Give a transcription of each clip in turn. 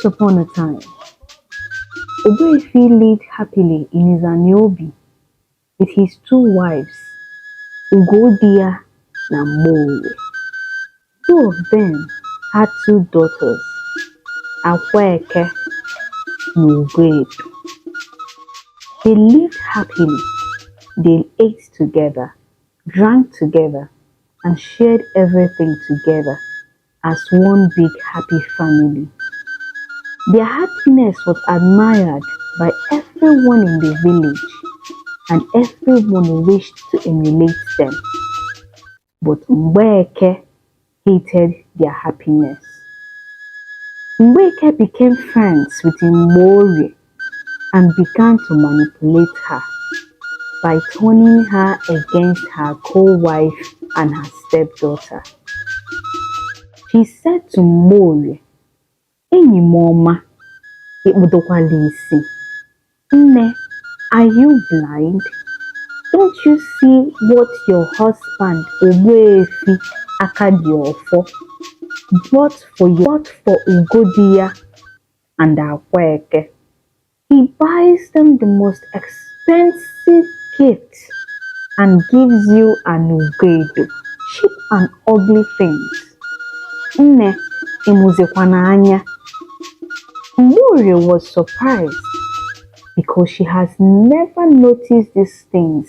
Once upon a time, Mgbeorie lived happily in his Aniobi with his two wives, Mgbeorie and Mgbeorie. Two of them had two daughters, Mgbeorie and Mgbeorie. They lived happily. They ate together, drank together, and shared everything together as one big happy family. Their happiness was admired by everyone in the village, and everyone wished to emulate them. But Mgbeorie hated their happiness. Mgbeorie became friends with Mgbeorie and began to manipulate her by turning her against her co-wife and her stepdaughter. She said to Mgbeorie, "Enyi m ọma, ịkpụdokwala isi. Nne, are you blind? Don't you see what your husband Mgbeorie Akadiofo bought for Mgbeorie and Mgbeorie? He buys them the most expensive gifts and gives you an Mgbeorie, cheap and ugly things. Nne, ịmụzikwana anya." Mgbeorie was surprised because she has never noticed these things.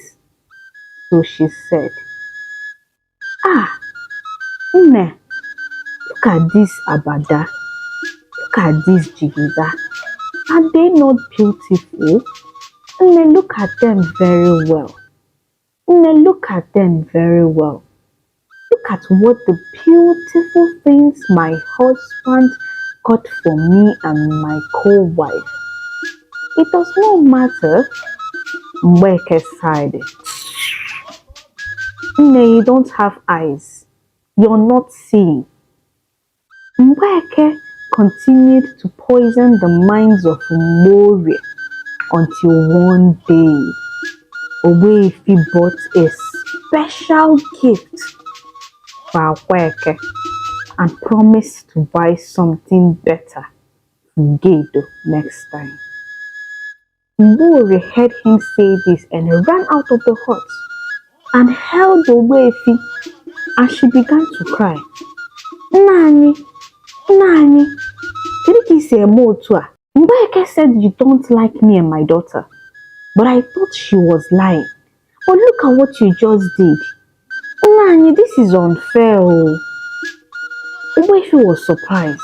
So she said, "Ah, Nne, look at this abada. Look at this jigida. Are they not beautiful? Nne, look at them very well. Nne, look at them very well. Look at what the beautiful things my husband got for me and my co-wife. It does not matter." Mgbeorie sighed. "Nne, you don't have eyes. You're not seeing." Mgbeorie continued to poison the minds of Mgbeorie until one day, Mgbeorie bought a special gift for Mgbeorie and promised to buy something better for Mgbeorie next time. Mgbeorie heard him say this and ran out of the hut and held Mgbeorie, and she began to cry. "Nani, Nani, Mgbeorie said you don't like me and my daughter, but I thought she was lying. But look at what you just did. Nani, this is unfair." Mgbeorie was surprised,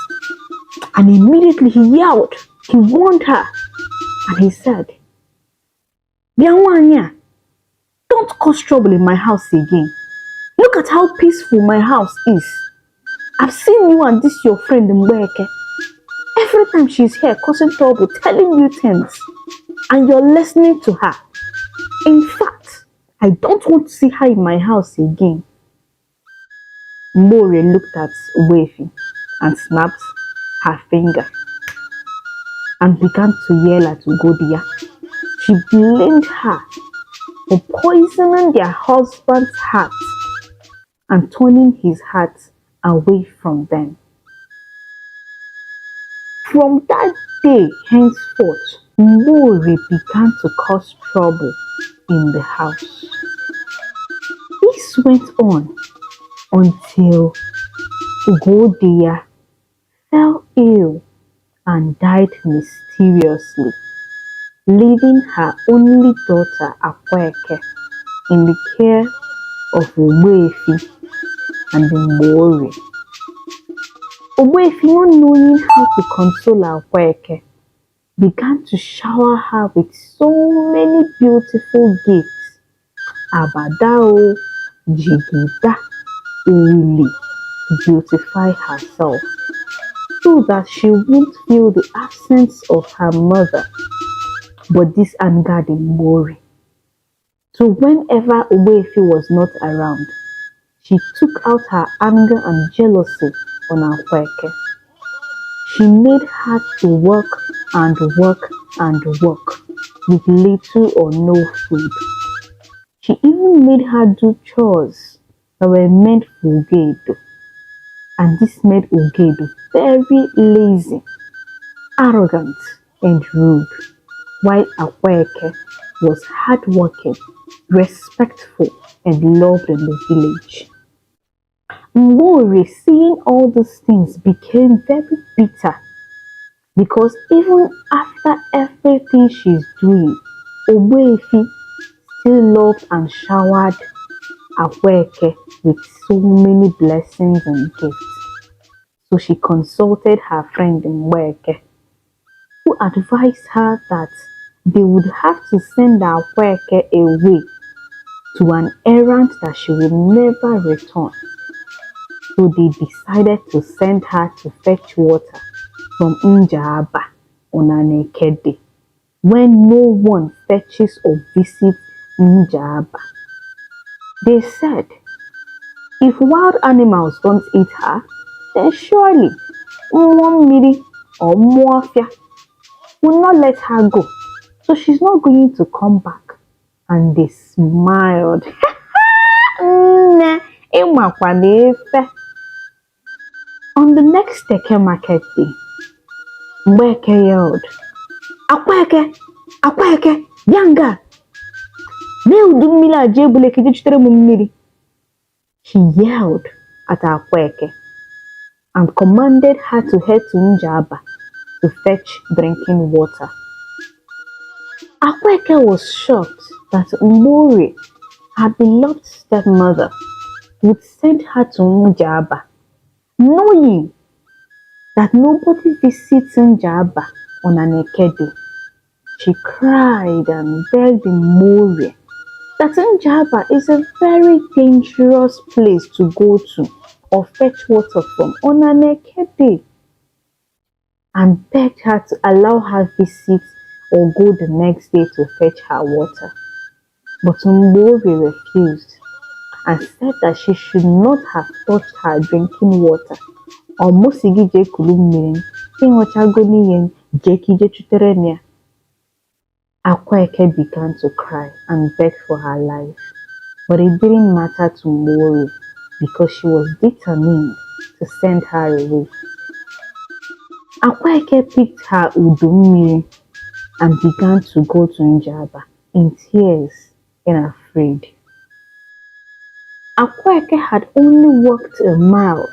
and immediately he yelled. He warned her, and he said, "Bianwanya, don't cause trouble in my house again. Look at how peaceful my house is. I've seen you and this your friend Mgbeorie. Every time she's here causing trouble, telling you things, and you're listening to her. In fact, I don't want to see her in my house again." Mgbeorie looked at Mgbeorie and snapped her finger and began to yell at Mgbeorie. She blamed her for poisoning their husband's heart and turning his heart away from them. From that day henceforth, Mgbeorie began to cause trouble in the house. This went on until Mgbeorie fell ill and died mysteriously, leaving her only daughter Mgbeorie in the care of Mgbeorie and Mgbeorie. Mgbeorie, not knowing how to console Mgbeorie, began to shower her with so many beautiful gifts, abadao, jigida, uli, to beautify herself, so that she won't feel the absence of her mother. But this angered Mgbeorie. So whenever Mgbeorie was not around, she took out her anger and jealousy on Mgbeorie. She made her to work and work and work with little or no food. She even made her do chores that were meant for Mgbeorie, and this made Mgbeorie very lazy. arrogant and rude, while Akweke was hardworking, respectful, and loved in the village. Mgbeorie, seeing all these things, became very bitter because even after everything she's doing, Ogbuefi still loved and showered Akweke with so many blessings and gifts. So she consulted her friend Mgbeorie, who advised her that they would have to send Akweke away to an errand that she would never return. So they decided to send her to fetch water from Njaba on an Ekede when no one fetches or visits Njaba. They said if wild animals don't eat her, then surely Mmiri or Muafia will not let her go. So she's not going to come back. And they smiled. Nne, ịmakwa na-efe. On the next Eke market day, Mgbeke yelled, Akweke! Akweke! Yanga! Lee udu mmiri a ji ebule ka iji chutere m mmiri. He yelled at Akweke and commanded her to head to Njaba to fetch drinking water. Akweke was shocked that Mgbeorie, her beloved stepmother, would send her to Njaba, knowing that nobody visits Njaba on an Ekede. She cried and begged Mgbeorie that Njaba is a very dangerous place to go to or fetch water from on an Ekede, and begged her to allow her visit or go the next day to fetch her water. But Mgbeorie refused and said that she should not have touched her drinking water. Or Mosigi je kulu mmiri, ịṅụchago n'ihe jee ka ije chutere m ya. Akweke began to cry and beg for her life, but it didn't matter to Mgbeorie because she was determined to send her away. Akweke picked her udu mmiri and began to go to Njaba in tears and afraid. Akweke had only walked a mile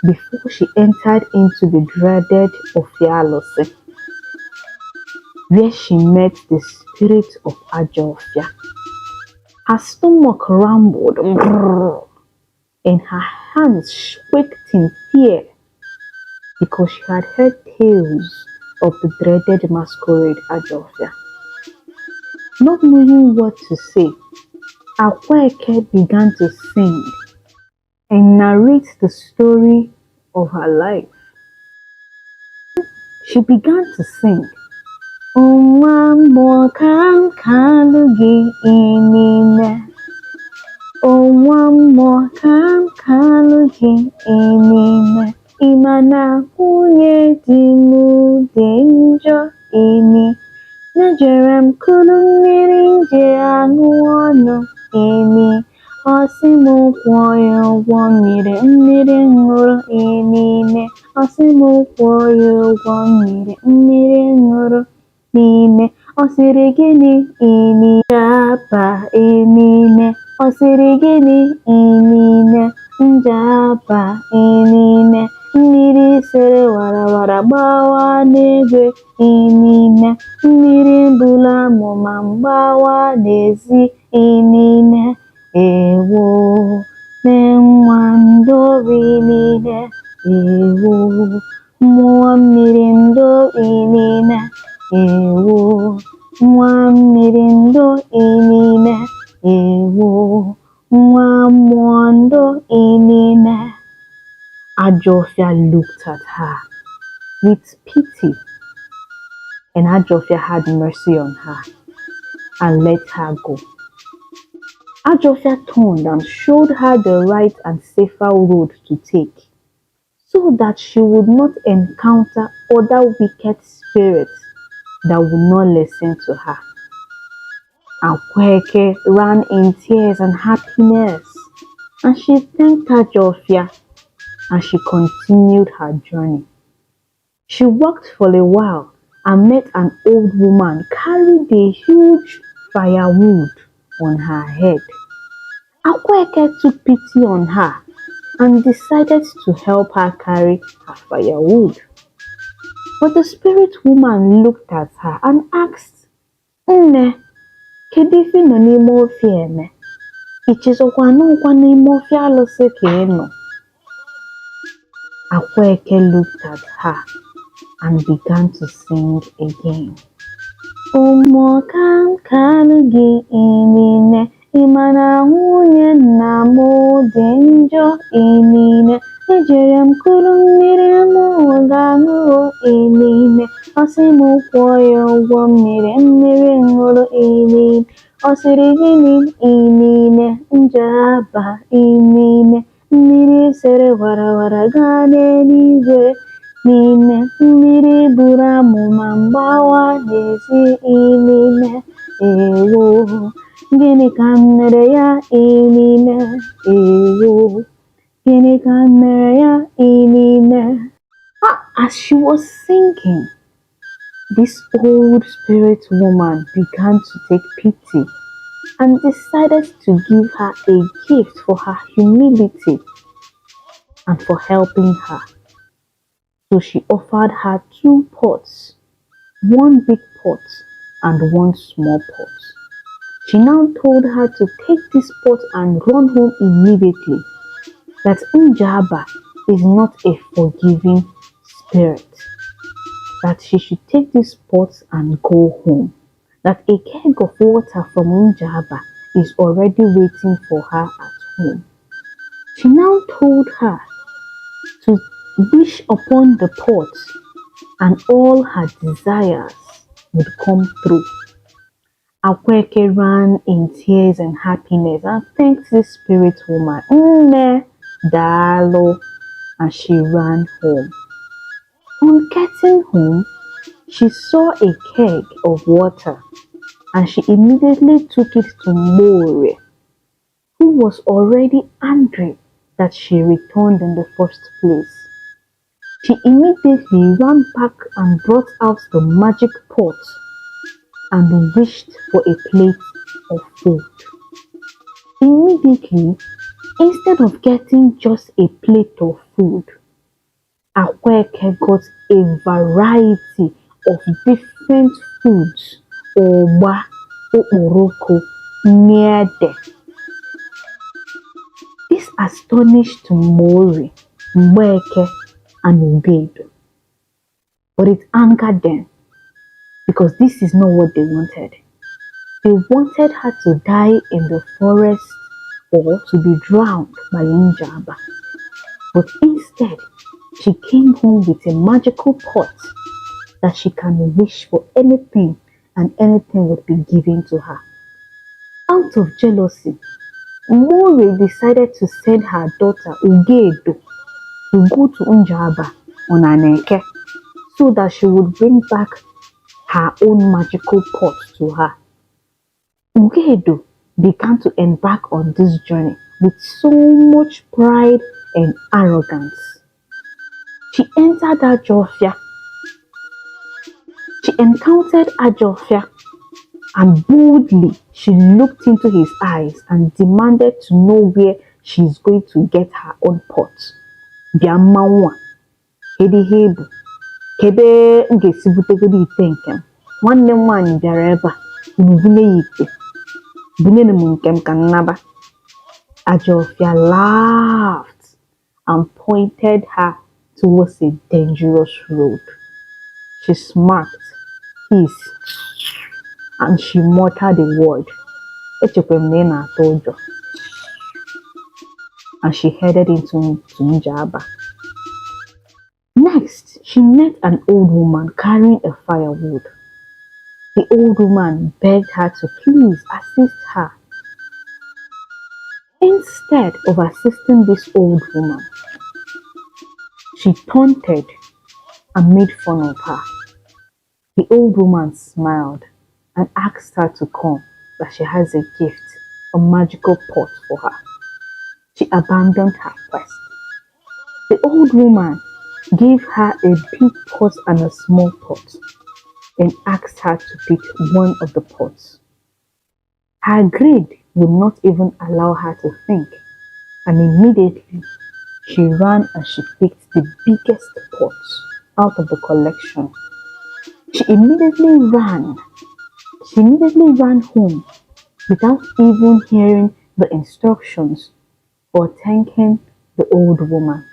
before she entered into the dreaded Ofialose, where she met the spirit of Ajofia. Her stomach rumbled and her hands shrieked in fear because she had heard tales of the dreaded masquerade Ajofia. Not knowing what to say, Akweke began to sing and narrate the story of her life. She began to sing, Onwambo kam kalugi inine. Onwambo kam kalugi inine. Imana kunye dimu denjo ini. Najeram kulumiri je anuono ini. Osimu kwoyo wamire mmiri ṅụrụ inine. Osimu kwoyo wamire mmiri ṅụrụ n'ime. Ọ sịrị gịnị inine? Njaba inine. Ọ sịrị gịnị inine? Njaba inine. Mmiri sere warawara gbawa n'egwe inine. Mmiri bụrụ amụma mgbawa n'ezi inine. Ewo n'enwandori niile, ewo mmụọ mmiri ndo niile, ewo nwa mmiri ndo niile, ewo nwa mmụọ ndo niile. Ajofia looked at her with pity, and Ajofia had mercy on her and let her go. Ajofia turned and showed her the right and safer road to take, so that she would not encounter other wicked spirits that would not listen to her. Akweke ran in tears and happiness, and she thanked Ajofia, and she continued her journey. She walked for a while and met an old woman carrying a huge firewood on her head. Akweke took pity on her and decided to help her carry her firewood. But the spirit woman looked at her and asked, Nne, kedu ife ị nọ n'ime ọfịa eme? Ị chezọkwa na ọkwa n'ime ọfịa alụsị ka ị nọ? Akweke looked at her and began to sing again. Ụmụ kankanụ gị niile, ị ma na nwunye nna m dị njọ niile. Ejere m kuru mmiri m ga-aṅụ niile. Ọ sị m kwụọ ya ụgwọ mmiri ṅụrụ niile. Ọ sịrị gịnị niile? Njaba niile. Mmiri sere warawara gaa n'eluigwe niile. Mmiri buru amụma mgbawa n'ezi niile. Ewo, gịnị ka m mere ya niile? Ewo, gịnị ka m mere ya niile? As she was singing, this old spirit woman began to take pity and decided to give her a gift for her humility and for helping her. So she offered her 2 pots, one big pot and one small pot. She now told her to take this pot and run home immediately, that Njaba is not a forgiving spirit, that she should take this pot and go home, that a keg of water from Njaba is already waiting for her at home. She now told her to wish upon the pot and all her desires would come through. Akweke ran in tears and happiness and thanked the spirit woman. Nne, dalo, and she ran home. On getting home, she saw a keg of water and she immediately took it to Mgbeorie, who was already angry that she returned in the first place. She immediately ran back and brought out the magic pot and wished for a plate of food. Immediately, instead of getting just a plate of food, Akweke got a variety of different foods, oba, okporoko, miede. This astonished Mgbeorie, Mgbeke, and Mgbeorie, but it angered them because this is not what they wanted. They wanted her to die in the forest or to be drowned by Njaba. But instead, she came home with a magical pot that she can wish for anything and anything would be given to her. Out of jealousy, Mgbeorie decided to send her daughter Ugedo to go to Njaba on an eke so that she would bring back her own magical pot to her. Ugedo began to embark on this journey with so much pride and arrogance. She entered Ajofia. She encountered Ajofia and boldly she looked into his eyes and demanded to know where she is going to get her own pot. Biamawa, Kedi Hebu, Kebe Ngesibutego ite nkem. Nwanne m nwaanyị bịara ebe a, bunye ya ite. Bunye m nkem ka nnaba. Ajofia laughed and pointed her towards a dangerous road. She smirked, hissed, and she muttered a word. And she headed into Njaba. Next, she met an old woman carrying a firewood. The old woman begged her to please assist her. Instead of assisting this old woman, she taunted and made fun of her. The old woman smiled and asked her to come, that she has a gift, a magical pot for her. She abandoned her quest. The old woman gave her a big pot and a small pot, then asked her to pick one of the pots. Her greed would not even allow her to think, and immediately she ran and she picked the biggest pot out of the collection. She immediately ran. She immediately ran home without even hearing the instructions or thanking the old woman.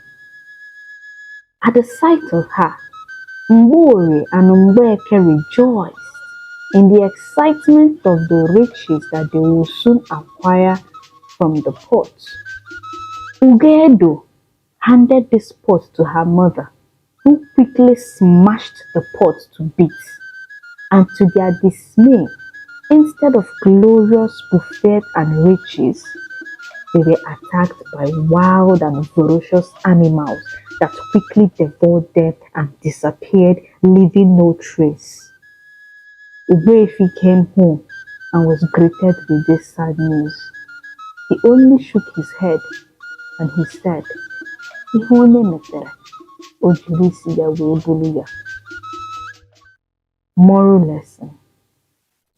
At the sight of her, Mgbeorie and Mgbeorie rejoiced in the excitement of the riches that they will soon acquire from the pot. Ugedo handed this pot to her mother, who quickly smashed the pot to bits. And to their dismay, instead of glorious buffet and riches, they were attacked by wild and ferocious animals that quickly devoured them and disappeared, leaving no trace. Mgbeorie came home and was greeted with this sad news. He only shook his head and he said, "Ihe onye metere, o jiri isi ya wee buru ya." Moral lesson.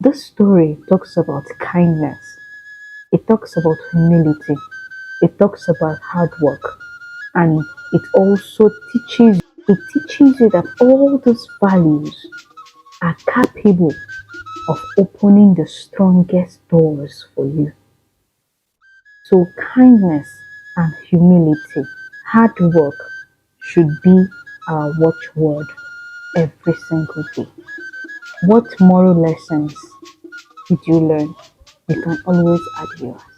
This story talks about kindness. It talks about humility. It talks about hard work. And it also teaches you that all those values are capable of opening the strongest doors for you. So kindness and humility, hard work should be our watchword every single day. What moral lessons did you learn? You can always add yours.